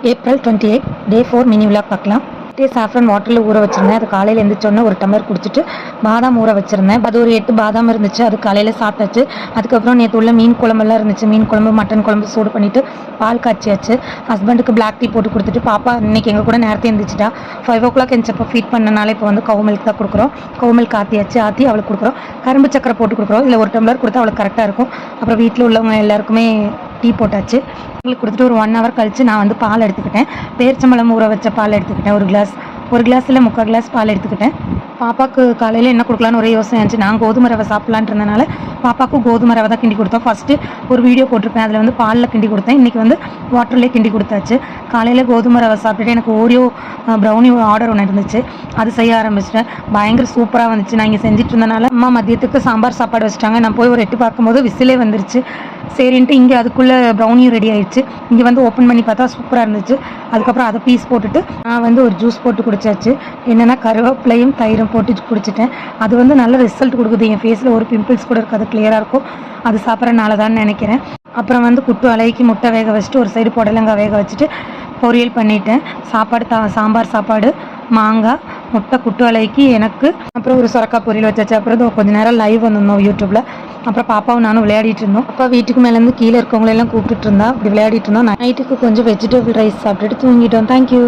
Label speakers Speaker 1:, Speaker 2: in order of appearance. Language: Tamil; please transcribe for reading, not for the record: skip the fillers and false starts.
Speaker 1: ஏப்ரல் 28 டே 4 மினி விலாக் பார்க்கலாம். சாஃப்ரான் வாட்டரில் ஊற வச்சுருந்தேன். அது காலையில் எழுந்திரிச்சோன்னே ஒரு டம்ளர் குடிச்சிட்டு பாதாம் ஊற வச்சுருந்தேன். அது ஒரு 8 பாதாம் இருந்துச்சு. அது காலையில் சாப்பிட்டாச்சு. அதுக்கப்புறம் நேற்று உள்ள மீன் குழம்பெல்லாம் இருந்துச்சு. மீன் குழம்பு மட்டன் குழம்பு சூடு பண்ணிவிட்டு பால் காய்ச்சியாச்சு. ஹஸ்பண்டுக்கு பிளாக் டீ போட்டு கொடுத்துட்டு பாப்பா இன்றைக்கி எங்கள் கூட நேரத்தை எழுந்திரிச்சிட்டா. 5 o'clock எந்திரிச்சப்போ ஃபீட் பண்ணனால இப்போ வந்து கவு மில்க் தான் கொடுக்குறோம். கவு மில்க் ஆற்றி அவளுக்கு கொடுக்குறோம். கரும்பு சக்கரை போட்டு கொடுக்குறோம். இல்லை ஒரு டம்ளர் கொடுத்தா அவளுக்கு கரெக்டாக இருக்கும். அப்புறம் வீட்டில் உள்ளவங்க எல்லாருக்குமே டீ போட்டாச்சு. எங்களுக்கு கொடுத்துட்டு ஒரு 1 hour கழித்து நான் வந்து பால் எடுத்துக்கிட்டேன். பேரிச்சம்பழம் ஊற வச்ச பால் எடுத்துக்கிட்டேன். ஒரு கிளாஸில் 3/4 கிளாஸ் பால் எடுத்துக்கிட்டேன். பாப்பாவுக்கு காலையில் என்ன கொடுக்கலான்னு ஒரே யோசனை இருந்துச்சு. நான் கோதுமை ரவை சாப்பிட்லான்ட்டு இருந்தனால பாப்பாவுக்கு கோதுமை ரவை தான் கிண்டி கொடுத்தோம். ஃபஸ்ட்டு ஒரு வீடியோ போட்டிருப்பேன். அதில் வந்து பாலில் கிண்டி கொடுத்தேன். இன்றைக்கி வந்து வாட்டர்லேயே கிண்டி கொடுத்தாச்சு. காலையில் கோதுமை ரவை சாப்பிட்டுட்டு எனக்கு ஓரியோ ப்ரௌனி ஆர்டர் ஒன்று இருந்துச்சு. அது செய்ய ஆரம்பிச்சிட்டேன். பயங்கர சூப்பராக வந்துச்சு. நான் இங்கே செஞ்சுட்டு இருந்தனால அம்மா மதியத்துக்கு சாம்பார் சாப்பாடு வச்சுட்டாங்க. நான் போய் ஒரு 8 பார்க்கும்போது விசிலே வந்துருச்சு. சரின்ட்டு இங்கே அதுக்குள்ளே ப்ரௌனியும் ரெடி ஆயிடுச்சு. இங்கே வந்து ஓப்பன் பண்ணி பார்த்தா சூப்பராக இருந்துச்சு. அதுக்கப்புறம் அதை பீஸ் போட்டுட்டு நான் வந்து ஒரு ஜூஸ் போட்டு குடிச்சாச்சு. என்னென்னா கருவேப்பிலையும் தயிரும் போட்டு குடிச்சிட்டேன். அது வந்து நல்ல ரிசல்ட் கொடுக்குது. என் ஃபேஸில் ஒரு பிம்பிள்ஸ் கூட இருக்காது, கிளியராக இருக்கும். அது சாப்பிட்றனால தான் நினைக்கிறேன். அப்புறம் வந்து குட்டு அலைக்கு முட்டை வேக வச்சுட்டு ஒரு சைடு புடலங்காய் வேக வச்சுட்டு பொரியல் பண்ணிட்டேன். சாம்பார் சாப்பாடு, மாங்காய், முட்டை, குட்டு அலைக்கு எனக்கு, அப்புறம் ஒரு சொரக்காய் பொரியல் வச்சாச்சு. அப்புறம் கொஞ்சம் நேரம் லைவ் வந்திருந்தோம் யூடியூப்பில். அப்புறம் பாப்பாவும் நானும் விளையாடிட்டு இருந்தோம். அப்பா வீட்டுக்கு மேலேருந்து கீழே இருக்கவங்களெல்லாம் கூப்பிட்டுட்டு இருந்தா. அப்படி விளையாடிட்டு இருந்தோம். நைட்டுக்கு கொஞ்சம் வெஜிடபிள் ரைஸ் சாப்பிட்டுட்டு தூங்கிட்டோம். தேங்க்யூ.